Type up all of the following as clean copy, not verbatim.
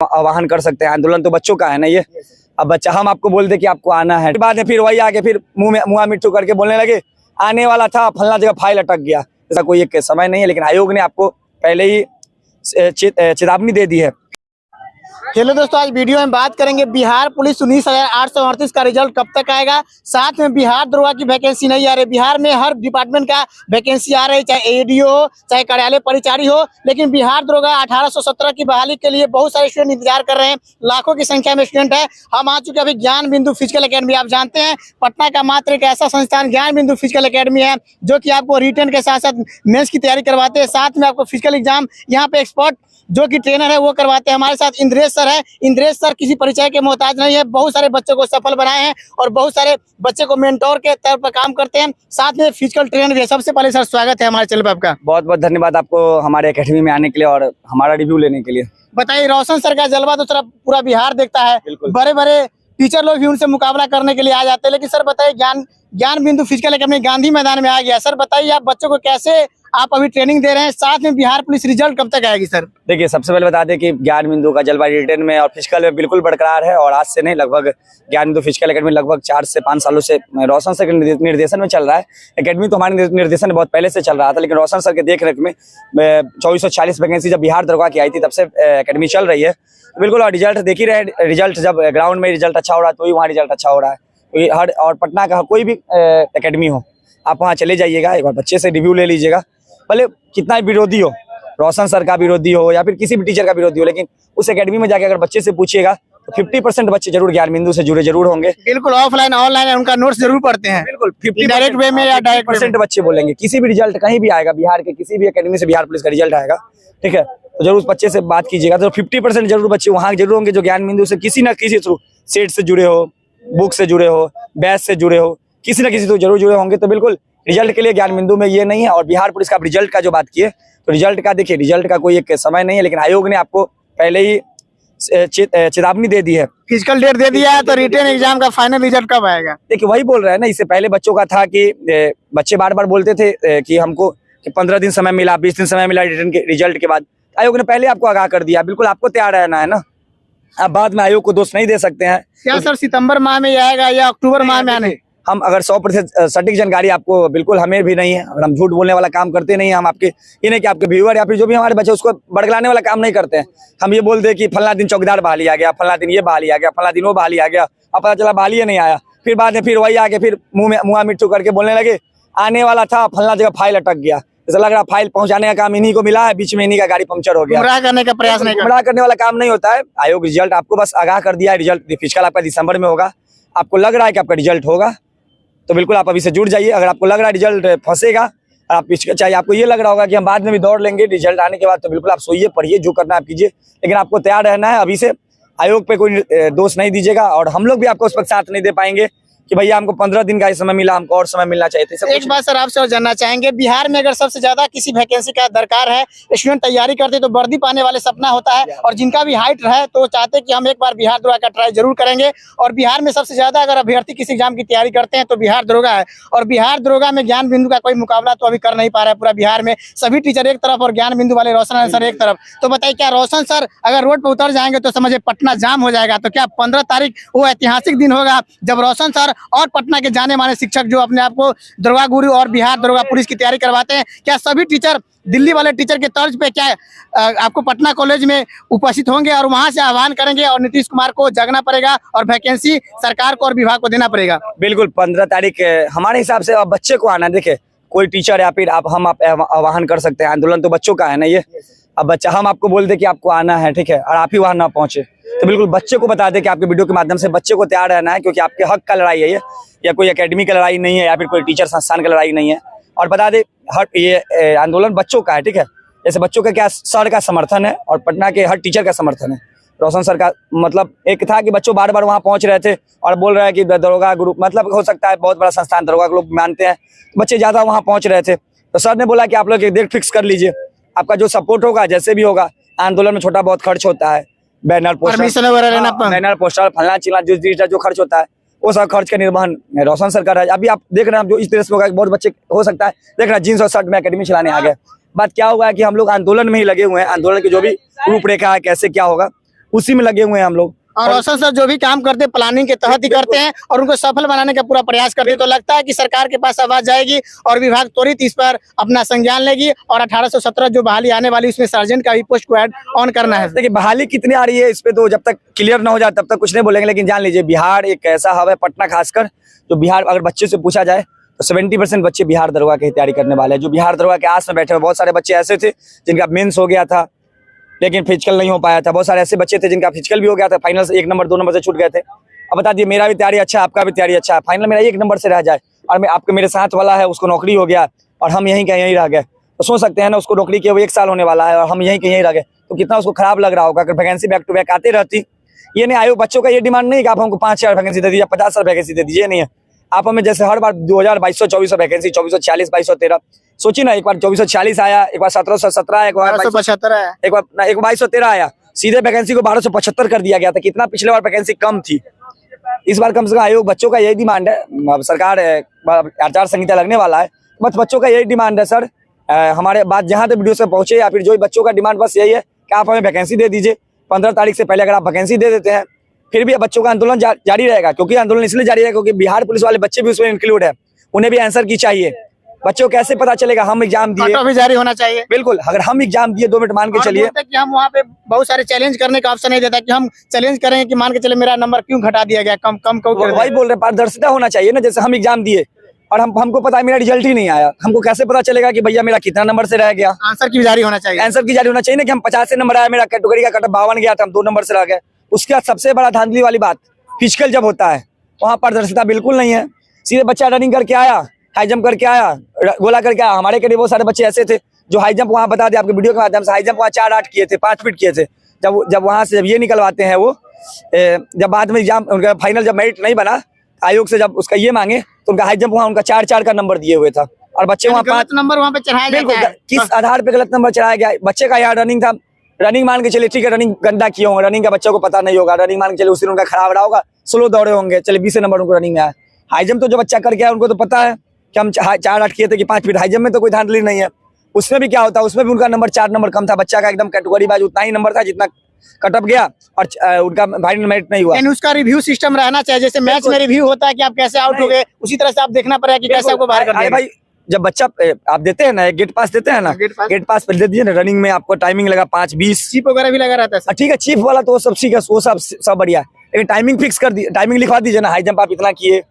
आह्वान कर सकते हैं। आंदोलन तो बच्चों का है ना ये। अब बच्चा हम आपको बोल दे कि आपको आना है, बाद में फिर वही आके फिर मुँह मिट्ठू करके बोलने लगे आने वाला था, फलना जगह फाइल अटक गया। ऐसा कोई एक समय नहीं है, लेकिन आयोग ने आपको पहले ही चेतावनी दे दी है। चलो दोस्तों, आज वीडियो में बात करेंगे बिहार पुलिस 19,838 का रिजल्ट कब तक आएगा। साथ में बिहार दरोगा की वैकेंसी नहीं आ रही। बिहार में हर डिपार्टमेंट का वैकेंसी आ रही, चाहे एडीओ हो, चाहे कार्यालय परिचारी हो, लेकिन बिहार दरोगा 1817 की बहाली के लिए बहुत सारे स्टूडेंट इंतजार कर रहे हैं। लाखों की संख्या में स्टूडेंट है। हम आ चुके अभी ज्ञान बिंदु फिजिकल अकेडमी। आप जानते हैं पटना का मात्र एक ऐसा संस्थान ज्ञान बिंदु फिजिकल अकेडमी है जो कि आपको रिटन के साथ साथ मेंस की तैयारी करवाते हैं, साथ में आपको फिजिकल एग्जाम यहाँ पे एक्सपर्ट जो कि ट्रेनर है वो करवाते हैं। हमारे साथ इंद्रेश सर है। इंद्रेश सर किसी परिचय के मोहताज नहीं है, बहुत सारे बच्चों को सफल बनाए हैं और बहुत सारे बच्चे को मेंटोर के तौर पर काम करते हैं। साथ में फिजिकल ट्रेनर भी है। सबसे पहले सर स्वागत है हमारे चैनल पर आपका। बहुत बहुत धन्यवाद आपको हमारे अकेडमी में आने के लिए और हमारा रिव्यू लेने के लिए। बताइए, रोशन सर का जलवा तो सर पूरा बिहार देखता है, बड़े बड़े टीचर लोग भी उनसे मुकाबला करने के लिए आ जाते हैं। लेकिन सर बताइए, ज्ञान बिंदु फिजिकल अकेडमी गांधी मैदान में आ गया। सर बताइए, आप बच्चों को कैसे आप अभी ट्रेनिंग दे रहे हैं, साथ में बिहार पुलिस रिजल्ट कब तक आएगी सर? देखिए, सबसे पहले बता दें कि ज्ञान बिंदु का जलवा रिटर्न में और फिजिकल में बिल्कुल बरकरार है और आज से नहीं, लगभग ज्ञान बिंदु फिजिकल अकेडमी लगभग 4 से 5 सालों से रोशन सर के निर्देशन में चल रहा है। अकेडमी तो हमारे निर्देशन में बहुत पहले से चल रहा था, लेकिन रोशन सर के देख रेख में 2440 वैकेंसी जब बिहार दरोगा की आई थी तब से अकेडमी चल रही है। बिल्कुल, और रिजल्ट देख ही रहे, रिजल्ट जब ग्राउंड में रिजल्ट अच्छा हो रहा है तो ही वहाँ रिजल्ट अच्छा हो रहा है। हर और पटना का कोई भी अकेडमी हो, आप वहाँ चले जाइएगा, एक बार बच्चे से रिव्यू ले लीजिएगा। भले कितना विरोधी हो, रोशन सर का विरोधी हो या फिर किसी भी टीचर का विरोधी हो, लेकिन उस एकेडमी में जाके अगर बच्चे से पूछिएगा तो 50% बच्चे जरूर ज्ञान बिंदु से जुड़े जरूर होंगे। बिल्कुल, ऑफलाइन ऑनलाइन उनका नोट्स जरूर पढ़ते हैं। बिल्कुल, 50 वे में या डायरेक्ट % बच्चे बोलेंगे। किसी भी रिजल्ट कहीं भी आएगा, बिहार के किसी भी एकेडमी से बिहार पुलिस का रिजल्ट आएगा, ठीक है, तो जरूर उस बच्चे से बात कीजिएगा। तो 50% जरूर बच्चे वहाँ जरूर होंगे जो ज्ञान बिंदु से किसी न किसी थ्रू सेट से जुड़े हो, बुक से जुड़े हो, बैच से जुड़े हो, किसी न किसी तो जरूर जुड़े होंगे। तो बिल्कुल रिजल्ट के लिए ज्ञान बिंदु में ये नहीं है। और बिहार पुलिस का रिजल्ट का जो बात की है, तो रिजल्ट का देखिए, रिजल्ट का कोई एक समय नहीं है, लेकिन आयोग ने आपको पहले ही चेतावनी दे दी है। फिजिकल डेट दे दिया है, तो रिटन एग्जाम का फाइनल रिजल्ट कब आएगा? देखिए, वही बोल रहे हैं ना, इससे पहले बच्चों का था कि बच्चे बार बार बोलते थे कि हमको 15 दिन समय मिला, 20 दिन समय मिला रिटर्न के रिजल्ट के बाद। आयोग ने पहले आपको आगाह कर दिया। बिल्कुल आपको तैयार रहना है ना, आप बाद में आयोग को दोष नहीं दे सकते हैं। क्या सर सितंबर माह में आएगा या अक्टूबर माह में आने? हम अगर 100% सटीक जानकारी आपको बिल्कुल हमें भी नहीं है और हम झूठ बोलने वाला काम करते नहीं है। हम आपके ये नहीं कि आपके व्यूअर या फिर जो भी हमारे बच्चे उसको बड़गलाने वाला काम नहीं करते हैं। हम ये बोल दे कि फलना दिन चौकीदार बहाली आ गया, फलना दिन ये बहाली आ गया, फलना दिन वो बहाली आ गया, अब पता चला बहाली नहीं आया, फिर बाद में फिर वही आके फिर मुँह मिट्ठू करके बोलने लगे आने वाला था, फलना जगह फाइल अटक गया। ऐसा लग रहा फाइल पहुंचाने का काम इन्हीं को मिला है, बीच में इन्हीं का गाड़ी पंक्चर हो गया। गुमराह करने का प्रयास नहीं, गुमराह करने वाला काम नहीं होता है। आयोग रिजल्ट आपको बस आगाह कर दिया है। रिजल्ट फिजिकल आपका दिसंबर में होगा। आपको लग रहा है कि आपका रिजल्ट होगा तो बिल्कुल आप अभी से जुड़ जाइए। अगर आपको लग रहा है रिजल्ट फंसेगा, आप चाहे आपको ये लग रहा होगा कि हम बाद में भी दौड़ लेंगे रिजल्ट आने के बाद, तो बिल्कुल आप सोइए, पढ़िए, जो करना आप कीजिए, लेकिन आपको तैयार रहना है। अभी से आयोग पे कोई दोष नहीं दीजिएगा और हम लोग भी आपको उस वक्त साथ नहीं दे पाएंगे कि भैया हमको 15 दिन का समय मिला, हमको और समय मिलना चाहिए था। एक बात सर आपसे और जानना चाहेंगे, बिहार में अगर सबसे ज्यादा किसी वैकेंसी का दरकार है, स्टूडेंट तैयारी करते तो वर्दी पाने वाले सपना होता है, और जिनका भी हाइट है तो चाहते कि हम एक बार बिहार दरोगा का ट्राई जरूर करेंगे। और बिहार में सबसे ज्यादा अगर अभ्यर्थी किसी एग्जाम की तैयारी करते हैं तो बिहार दरोगा है। और बिहार दरोगा में ज्ञान बिंदु का कोई मुकाबला तो अभी कर नहीं पा रहा है। पूरा बिहार में सभी टीचर एक तरफ और ज्ञान बिंदु वाले रोशन सर एक तरफ। तो बताइए, क्या रोशन सर अगर रोड पर उतर जाएंगे तो समझे पटना जाम हो जाएगा? तो क्या 15 तारीख वो ऐतिहासिक दिन होगा जब रोशन सर और पटना के जाने माने शिक्षक जो अपने आप को दरोगा गुरु और बिहार दरोगा पुलिस की तैयारी करवाते हैं, क्या सभी टीचर दिल्ली वाले टीचर के तर्ज पे क्या आपको पटना कॉलेज में उपस्थित होंगे और वहां से आह्वान करेंगे और नीतीश कुमार को जगना पड़ेगा और वैकेंसी सरकार को और विभाग को देना पड़ेगा? बिल्कुल, 15 तारीख हमारे हिसाब से अब बच्चे को आना। देखे, कोई टीचर या फिर आप आह्वान कर सकते हैं। आंदोलन तो बच्चों का है ना ये। अब बच्चा हम आपको बोल दे कि आपको आना है, ठीक है, और आप ही वहां ना पहुंचे, तो बिल्कुल बच्चे को बता दे कि आपके वीडियो के माध्यम से बच्चे को तैयार रहना है, क्योंकि आपके हक का लड़ाई है ये, या कोई एकेडमी का लड़ाई नहीं है या फिर कोई टीचर संस्थान का लड़ाई नहीं है। और बता दे, ये आंदोलन बच्चों का है, ठीक है। जैसे बच्चों का क्या सर का समर्थन है और पटना के हर टीचर का समर्थन है। रोशन सर का मतलब एक था कि बच्चों बार बार वहाँ पहुँच रहे थे और बोल रहे हैं कि दरोगा ग्रुप, मतलब हो सकता है बहुत बड़ा संस्थान दरोगा लोग मानते हैं, बच्चे ज्यादा वहाँ पहुँच रहे थे। तो सर ने बोला कि आप लोग एक डेट फिक्स कर लीजिए, आपका जो सपोर्ट होगा जैसे भी होगा, आंदोलन में छोटा बहुत खर्च होता है, बैनर पोस्टर फलना चिलना जो खर्च होता है वो सब खर्च का निर्वहन रोशन सर कर रहा है। अभी आप देख रहे हैं जो इस तरह से होगा, बहुत बच्चे हो सकता है देख रहे हैं जीन्स और शर्ट में एकेडमी चलाने आ गए। बात क्या होगा कि हम लोग आंदोलन में ही लगे हुए हैं, आंदोलन की जो भी रूपरेखा है कैसे क्या होगा उसी में लगे हुए हैं हम लोग। और रोशन सर जो भी काम करते हैं प्लानिंग के तहत ही करते हैं और उनको सफल बनाने का पूरा प्रयास करते हैं। तो लगता है कि सरकार के पास आवाज जाएगी और विभाग त्वरित इस पर अपना संज्ञान लेगी और 1817 जो बहाली आने वाली उसमें सर्जेंट का भी पोस्ट को ऐड ऑन करना है। देखिए बहाली कितनी आ रही है इस पे तो जब तक क्लियर ना हो जाए तब तक कुछ नहीं बोलेंगे, लेकिन जान लीजिए बिहार एक ऐसा हब है, पटना खासकर, जो बिहार अगर बच्चे से पूछा जाए तो 70% बच्चे बिहार दरोगा की तैयारी करने वाले हैं। जो बिहार दरोगा के आस में बैठे हुए बहुत सारे बच्चे ऐसे थे जिनका मेंस हो गया था लेकिन फिजिकल नहीं हो पाया था। बहुत सारे ऐसे बच्चे थे जिनका फिजिकल भी हो गया था, फाइनल से 1 नंबर 2 नंबर से छूट गए थे। अब बता दिए मेरा भी तैयारी अच्छा है, आपका भी तैयारी अच्छा है, फाइनल मेरा 1 नंबर से रह जाए और मैं आपके मेरे साथ वाला है उसको नौकरी हो गया और हम यहीं कहीं यहीं रह गए, तो सोच सकते हैं ना उसको नौकरी के वो 1 साल होने वाला है और हम यहीं कहीं यहीं रह गए, तो कितना उसको खराब लग रहा होगा। अगर वैकेंसी बैक टू बैक आते रहती, ये नहीं आयोग बच्चों का ये डिमांड नहीं कि आप हमको 5000 वैकेंसी दे दीजिए, 50 वैकेंसी दे दीजिए, नहीं है। आप हमें जैसे हर बार 2200-2400 वैकेंसी, 2440 2213, सोचिए ना, एक बार 2440 आया, एक बार 1717 आया, एक बार 1275 है, एक बार 2213 आया, सीधे वैकेंसी को 1275 कर दिया गया था। कितना पिछले बार वैकेंसी कम थी, इस बार कम से कम आयोग बच्चों का यही डिमांड है। अब सरकार आचार संहिता लगने वाला है, बस बच्चों का यही डिमांड है सर, हमारे बात जहाँ तक वीडियो से पहुंचे या फिर जो बच्चों का डिमांड बस यही है कि आप हमें वैकेंसी दे दीजिए। 15 तारीख से पहले अगर आप वैकेंसी दे देते हैं फिर भी बच्चों का आंदोलन जारी रहेगा, क्योंकि आंदोलन इसलिए जारी है क्योंकि बिहार पुलिस वाले बच्चे भी उसमें इंक्लूड है, उन्हें भी आंसर की चाहिए। बच्चों को कैसे पता चलेगा, हम एग्जाम दिए भी जारी होना चाहिए। बिल्कुल, अगर हम एग्जाम दिए 2 मिनट मान के चलिए कि हम वहाँ पे बहुत सारे चैलेंज करने का ऑप्शन नहीं देता कि हम चैलेंज करेंगे कि मान के चले मेरा नंबर क्यों घटा दिया गया, कम वही बोल रहे, पारदर्शिता होना चाहिए ना। जैसे हम एग्जाम दिए और हमको पता है मेरा रिजल्ट ही नहीं आया, हमको कैसे पता चलेगा कि भैया मेरा कितना नंबर से रह गया। आंसर की जारी होना चाहिए, आंसर की जारी होना चाहिए ना कि हम 50 से नंबर आया, मेरा कैटेगरी का कटअप 52 गया था, हम 2 नंबर से रह गए। उसके बाद सबसे बड़ा धांधली वाली बात, फिजिकल जब होता है वहाँ पारदर्शिता बिल्कुल नहीं है। सीधे बच्चा रनिंग करके आया, हाई जंप करके आया, गोला करके आया। हमारे करीब बहुत सारे बच्चे ऐसे थे जो हाई जंप वहाँ बता दे आपके वीडियो के माध्यम से, हाई जंप वहाँ 4-8 किए थे, 5 फीट किए थे। जब वहाँ से जब ये निकलवाते हैं वो, जब बाद में एग्जाम उनका फाइनल जब मेरिट नहीं बना आयोग से, जब उसका ये मांगे तो उनका हाई जंप वहाँ उनका 4-4 का नंबर दिए हुए था और बच्चे वहाँ 5 नंबर वहाँ पे चढ़ाया जाता है। किस आधार पे गलत नंबर चढ़ाया गया? बच्चे का यहाँ रनिंग था, रनिंग मान के चलिए ठीक है, रनिंग गंदा किए होंगे, रनिंग का बच्चों को पता नहीं होगा, रनिंग मान के चलिए उस दिन उनका खराब रहा होगा, स्लो दौड़े होंगे, चलिए 20 नंबर उनको रनिंग में आया। हाई जंप तो जो बच्चा कर गया उनको तो पता है कि हम 4-8 किए थे कि 5 फीट, हाई जंप में तो कोई धांधली नहीं है। उसमें भी क्या होता है, उसमें भी उनका नंबर 4 नंबर कम था, बच्चा का एकदम कैटेगरी वाइज उतना ही नंबर था जितना कटअप गया और उनका फाइनल मेरिट नहीं हुआ। उसका रिव्यू सिस्टम रहना चाहिए, जैसे मैच में रिव्यू होता है कि आप कैसे आउट हो गए, उसी तरह से आप देखना पड़ेगा कि कैसे आपको बाहर कर दिया। भाई जब बच्चा आप देते हैं ना, गेट पास देते हैं ना, गेट पास पहले दे दीजिए ना, रनिंग में आपको टाइमिंग लगा 5:20, चीप वगैरह भी लगा रहता है। ठीक है, चीफ वाला तो वो सब ठीक है, वो सब बढ़िया है, लेकिन टाइमिंग फिक्स कर दी, टाइमिंग लिखवा दीजिए ना, हाई जंप आप इतना किए,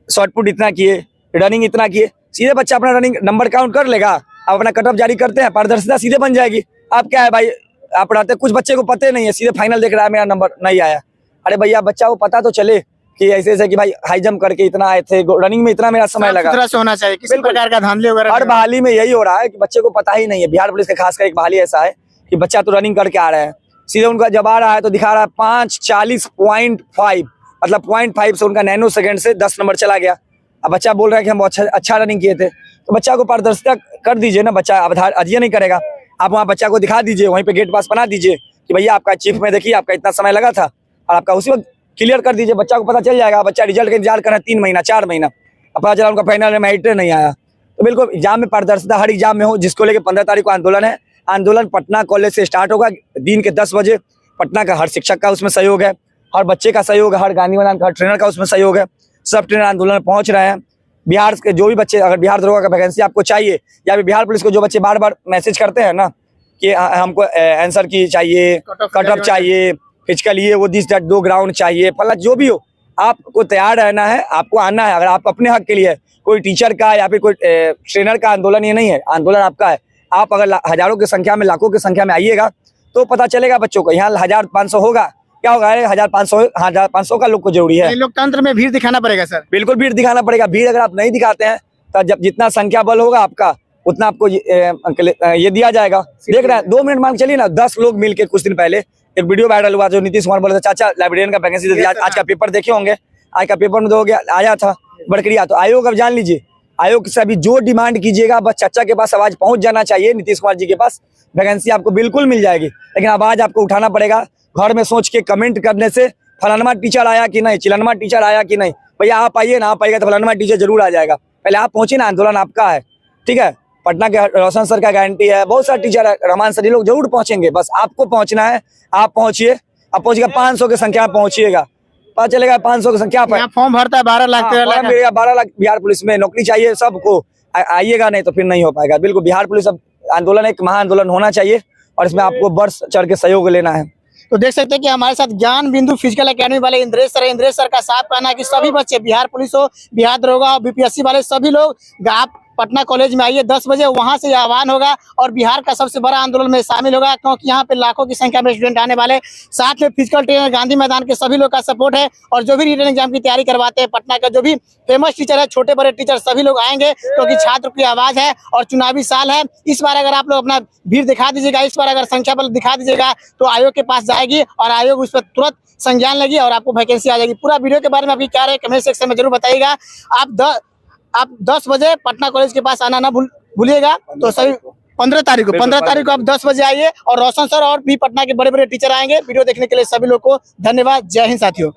शॉर्ट पुट इतना किए, रनिंग इतना किए, सीधे बच्चा अपना रनिंग नंबर काउंट कर लेगा, आप अपना कटअप जारी करते हैं, पारदर्शिता सीधे बन जाएगी। आप क्या है भाई, आप पढ़ाते, कुछ बच्चे को पता नहीं है, सीधे फाइनल देख रहा है मेरा नंबर नहीं आया। अरे भैया बच्चा को पता तो चले कि ऐसे ऐसे कि भाई हाई जंप करके इतना आए थे, रनिंग में इतना मेरा समय लगा। से होना चाहिए, किसी प्रकार का धांधली वगैरह। हर बहाली में यही हो रहा है कि बच्चे को पता ही नहीं है। बिहार पुलिस के खासकर एक बहाली ऐसा है कि बच्चा तो रनिंग करके आ रहा है, सीधे उनका जब आ रहा है तो दिखा रहा है 5:40.5, मतलब 0.5 से उनका नैनो सेकंड से 10 नंबर चला गया। अब बच्चा बोल रहा है कि हम अच्छा रनिंग किए थे, तो बच्चा को पारदर्शिता कर दीजिए ना, बच्चा अध्यय नहीं करेगा। आप वहाँ बच्चा को दिखा दीजिए, वहीं पे गेट पास बना दीजिए कि भैया आपका चीफ में देखिए आपका इतना समय लगा था और आपका उसी वक्त क्लियर कर दीजिए, बच्चा को पता चल जाएगा। बच्चा रिजल्ट का इंतजार कर रहा है 3 महीना 4 महीना, अब पता चला उनका फाइनल में मेरिट नहीं आया। तो बिल्कुल एग्जाम में पारदर्शिता हर एग्जाम में हो, जिसको लेकर 15 तारीख को आंदोलन है। आंदोलन पटना कॉलेज से स्टार्ट होगा दिन के 10 बजे। पटना का हर शिक्षक का उसमें सहयोग है, हर बच्चे का सहयोग है, हर गांधी मैदान का हर ट्रेनर का उसमें सहयोग है। सब ट्रेनर आंदोलन में पहुंच रहे हैं। बिहार के जो भी बच्चे, अगर बिहार दरोगा का वैकेंसी आपको चाहिए या फिर बिहार पुलिस को जो बच्चे बार बार मैसेज करते हैं ना कि हमको आंसर की चाहिए, कटअप चाहिए, फिजिकल ये वो दिस दैट 2 ग्राउंड चाहिए, फला जो भी हो, आपको तैयार रहना है, आपको आना है। अगर आप अपने हक के लिए, कोई टीचर का या फिर कोई ट्रेनर का आंदोलन ये नहीं है, आंदोलन आपका है। आप अगर हजारों की संख्या में, लाखों की संख्या में आइएगा तो पता चलेगा बच्चों को। यहाँ 1500 होगा, क्या होगा, 1500 का लोग को जरूरी है। लोकतंत्र में भीड़ दिखाना पड़ेगा सर, बिल्कुल भीड़ दिखाना पड़ेगा। भीड़ अगर आप नहीं दिखाते हैं तो जब जितना संख्या बल होगा आपका उतना आपको ये दिया जाएगा। देख रहे हैं, 2 मिनट मान चलिए ना, 10 लोग मिलके कुछ दिन पहले एक वीडियो वायरल हुआ जो नीतीश कुमार बोले थे चाचा लाइब्रेरियन का वैकेंसी दे दिया। आज का पेपर देखे होंगे, आज का पेपर में दो गया आया था बड़करिया। तो आयोग अब जान लीजिए, आयोग से अभी जो डिमांड कीजिएगा बस चाचा के पास आवाज पहुंच जाना चाहिए, नीतीश कुमार जी के पास वैकेंसी आपको बिल्कुल मिल जाएगी। लेकिन आवाज आपको उठाना पड़ेगा। घर में सोच के कमेंट करने से फलानमा टीचर आया कि नहीं, चिलनमा टीचर आया कि नहीं, भैया आप आइए ना, आप आइएगा तो फलानमा टीचर जरूर आ जाएगा। पहले आप पहुंचे ना, आंदोलन आपका है, ठीक है। पटना के रोशन सर का गारंटी है, बहुत सारे टीचर है, रहमान सर, ये लोग जरूर पहुंचेंगे। बस आपको पहुंचना है, आप पहुंचिए। अब पहुंचेगा 500 की संख्या में पहुंचिएगा, पता चलेगा 500 की संख्या पर यहाँ फॉर्म भरता है 12 लाख 13 लाख। 12 लाख बिहार पुलिस में नौकरी चाहिए सबको। आइएगा, नहीं तो फिर नहीं हो पाएगा। बिल्कुल बिहार पुलिस अब आंदोलन एक महा आंदोलन होना चाहिए और इसमें आपको बढ़ चढ़ के सहयोग लेना है। तो देख सकते हैं कि हमारे साथ ज्ञान बिंदु फिजिकल एकेडमी वाले इंद्रेश सर है। इंद्रेश सर का साफ कहना है कि सभी बच्चे बिहार पुलिस हो, बिहार दरोगा हो, बीपीएससी वाले सभी लोग आप पटना कॉलेज में आइए 10 बजे, वहां से आह्वान होगा और बिहार का सबसे बड़ा आंदोलन में शामिल होगा, क्योंकि यहाँ पे लाखों की संख्या में स्टूडेंट आने वाले। साथ में फिजिकल ट्रेनर गांधी मैदान के सभी लोग का सपोर्ट है और जो भी रिटन एग्जाम की तैयारी करवाते हैं पटना का जो भी फेमस टीचर है, छोटे बड़े टीचर सभी लोग आएंगे, क्योंकि छात्र की आवाज है और चुनावी साल है। इस बार अगर आप लोग अपना भीड़ दिखा दीजिएगा, इस बार अगर संख्या बल दिखा दीजिएगा तो आयोग के पास जाएगी और आयोग उस पर तुरंत संज्ञान लेगी और आपको वैकेंसी आ जाएगी। पूरा वीडियो के बारे में आपकी क्या राय कमेंट सेक्शन में जरूर बताइएगा। आप 10 बजे पटना कॉलेज के पास आना ना भूलिएगा। तो सभी 15 तारीख को आप 10 बजे आइए और रोशन सर और भी पटना के बड़े बड़े टीचर आएंगे। वीडियो देखने के लिए सभी लोग को धन्यवाद। जय हिंद साथियों।